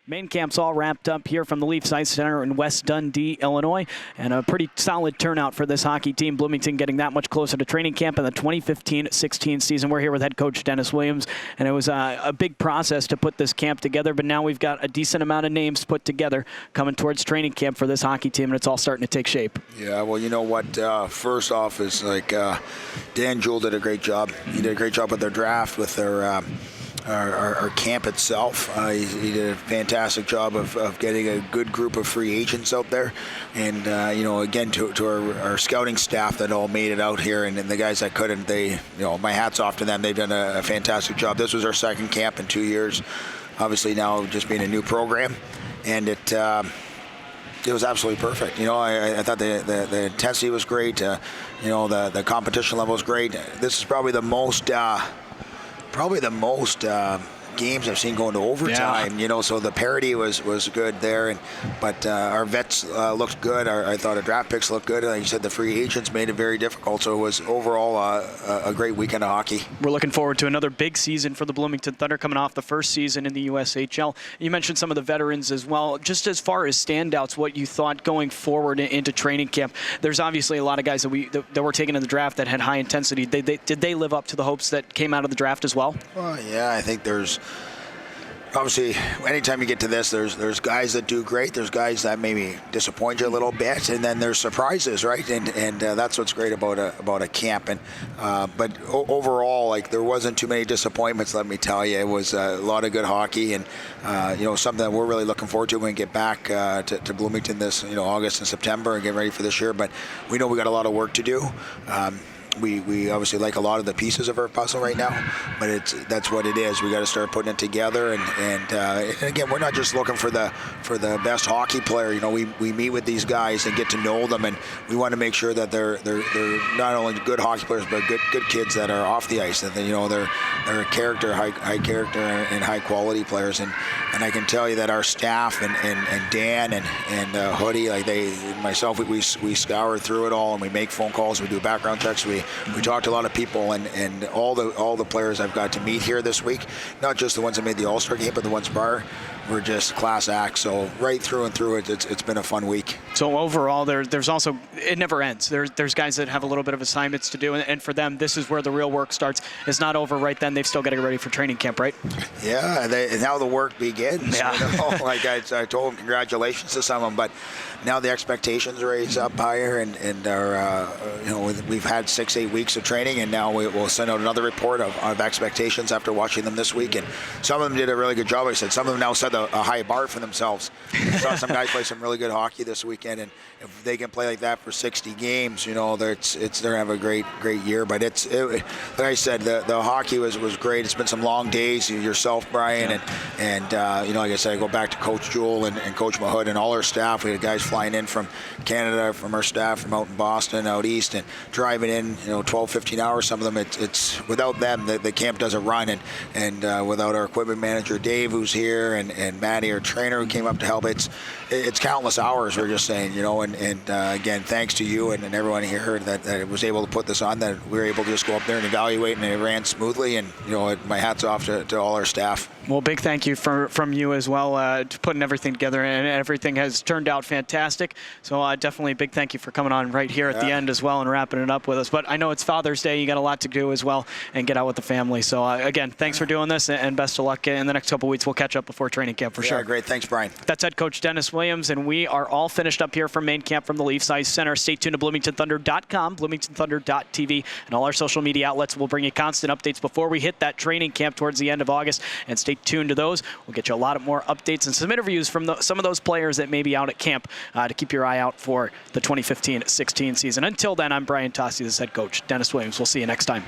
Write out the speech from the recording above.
Main camp's all wrapped up here from the Leafs Ice Center in West Dundee, Illinois, and a pretty solid turnout for this hockey team. Bloomington getting that much closer to training camp in the 2015-16 season. We're here with head coach Dennis Williams, and it was a big process to put this camp together, but now we've got a decent amount of names put together coming towards training camp for this hockey team, and it's all starting to take shape. Yeah, well, you know what? First off is Dan Jewell did a great job. He did a great job with their draft, with their our camp itself. He did a fantastic job of getting a good group of free agents out there. And, again, to our scouting staff that all made it out here, and the guys that couldn't, my hat's off to them. They've done a fantastic job. This was our second camp in 2 years. Obviously now just being a new program. And it was absolutely perfect. I thought the intensity was great. The competition level was great. This is probably the most games I've seen going to overtime. Yeah. So the parity was good there, but our vets looked good. I thought our draft picks looked good. Like you said, the free agents made it very difficult. So it was overall a great weekend of hockey. We're looking forward to another big season for the Bloomington Thunder, coming off the first season in the USHL. You mentioned some of the veterans as well. Just as far as standouts, what you thought going forward into training camp. There's obviously a lot of guys that were taken in the draft that had high intensity. Did they live up to the hopes that came out of the draft as well? Well, yeah, I think there's. Obviously, anytime you get to this, there's guys that do great. There's guys that maybe disappoint you a little bit, and then there's surprises, right? And that's what's great about a camp. And but overall, there wasn't too many disappointments. Let me tell you, it was a lot of good hockey, and something that we're really looking forward to when we get back to Bloomington this August and September and get ready for this year. But we know we got a lot of work to do. We obviously like a lot of the pieces of our puzzle right now, but that's what it is. We got to start putting it together, and again, we're not just looking for the best hockey player. We meet with these guys and get to know them, and we want to make sure that they're not only good hockey players, but good kids that are off the ice. That they're high character and high quality players. And I can tell you that our staff and Dan and Hoodie, myself, we scour through it all, and we make phone calls, we do background checks, we talked to a lot of people, and all the players I've got to meet here this week, not just the ones that made the All-Star game, but the ones prior, were just class acts. So right through and through, it's been a fun week. So overall, there's also, it never ends. There's guys that have a little bit of assignments to do, and for them, this is where the real work starts. It's not over right then. They've still got to get ready for training camp, right? Yeah, now the work begins. Yeah. I told them congratulations to some of them, but now the expectations raise up higher, and our we've had 6-8 weeks of training, and now we'll send out another report of expectations after watching them this week. And some of them did a really good job. Like I said, some of them now set a high bar for themselves. I saw some guys play some really good hockey this weekend, and if they can play like that for 60 games, they're gonna have a great year. But like I said, the hockey was great. It's been some long days. Yourself, Brian, and like I said, I go back to Coach Jewell and Coach Mahood and all our staff. We had guys flying in from Canada, from our staff from out in Boston, out east, and driving in 12, 15 hours. Some of them, it's without them the camp doesn't run, and without our equipment manager Dave, who's here, and Maddie, our trainer, who came up to help. It's countless hours. We're just saying, and again, thanks to you and everyone here that it was able to put this on, that we were able to just go up there and evaluate, and it ran smoothly. And my hat's off to all our staff. Well, big thank you from you as well, to putting everything together, and everything has turned out fantastic. So definitely a big thank you for coming on right here at the end as well and wrapping it up with us. But I know it's Father's Day. You got a lot to do as well and get out with the family. So again, thanks for doing this, and best of luck in the next couple of weeks. We'll catch up before training camp for sure. Great. Thanks, Brian. That's head coach Dennis Williams, and we are all finished up here from main camp from the Leafs Ice Center. Stay tuned to BloomingtonThunder.com, BloomingtonThunder.tv, and all our social media outlets will bring you constant updates before we hit that training camp towards the end of August. And stay tuned to those. We'll get you a lot more updates and some interviews from some of those players that may be out at camp to keep your eye out for the 2015-16 season. Until then, I'm Brian Tossi, this head coach Dennis Williams. We'll see you next time.